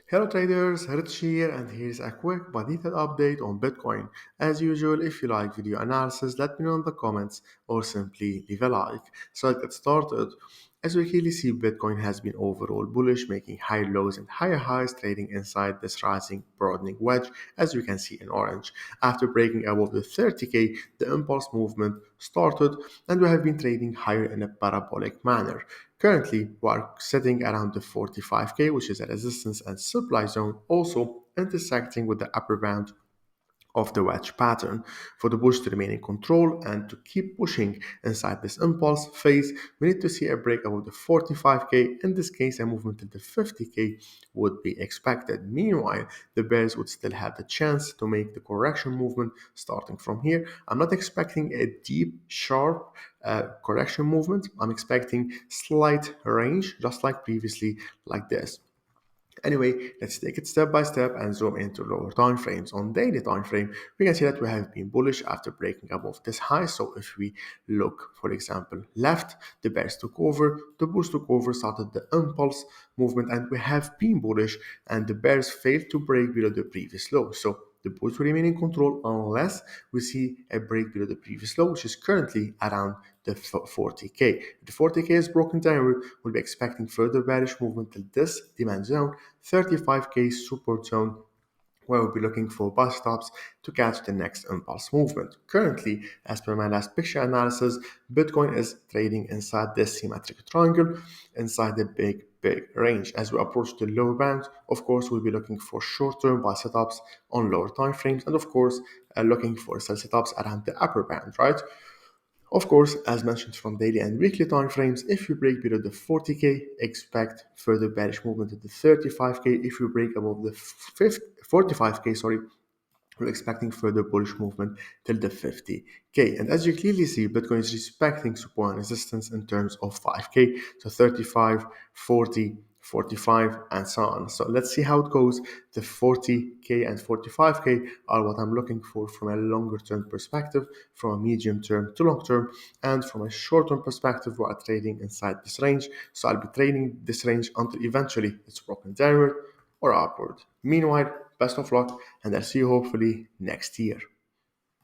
Hello traders, Rich here, and here's a quick but detailed update on Bitcoin. As usual, if you like video analysis, let me know in the comments or simply leave a like. So let's get started. As we clearly see, Bitcoin has been overall bullish, making higher lows and higher highs, trading inside this rising broadening wedge, as you can see in orange. After breaking above the 30k, the impulse movement started, and we have been trading higher in a parabolic manner. Currently, we are sitting around the 45k, which is a resistance and supply zone, also intersecting with the upper bound of the wedge pattern. For the bulls to remain in control and to keep pushing inside this impulse phase, we need to see a break above the 45k. In this case, a movement to the 50k would be expected. Meanwhile, the bears would still have the chance to make the correction movement starting from here. I'm not expecting a deep, sharp correction movement. I'm expecting slight range, just like previously, like this. Anyway, let's take it step by step and zoom into lower time frames. On daily time frame, we can see that we have been bullish after breaking above this high. So if we look, for example, left, the bears took over, the bulls took over, started the impulse movement, and we have been bullish, and the bears failed to break below the previous low. So the bulls will remain in control unless we see a break below the previous low, which is currently around the 40k. If the 40k is broken down, we'll be expecting further bearish movement till this demand zone, 35k support zone, where we'll be looking for buy stops to catch the next impulse movement. Currently, as per my last picture analysis, Bitcoin is trading inside this symmetric triangle, inside the big range. As we approach the lower band, of course, we'll be looking for short-term buy setups on lower time frames, and of course, looking for sell setups around the upper band, right? Of course, as mentioned from daily and weekly time frames, if you break below the 40k, expect further bearish movement to the 35k. If you break above the 45k, we're expecting further bullish movement till the 50k. And as you clearly see, Bitcoin is respecting support and resistance in terms of 5k, so 35, 40, 45, and so on. So let's see how it goes. The 40k and 45k are what I'm looking for from a longer term perspective, from a medium term to long term, and from a short term perspective, we are trading inside this range. So I'll be trading this range until eventually it's broken downward or upward. Meanwhile, best of luck, and I'll see you hopefully next year.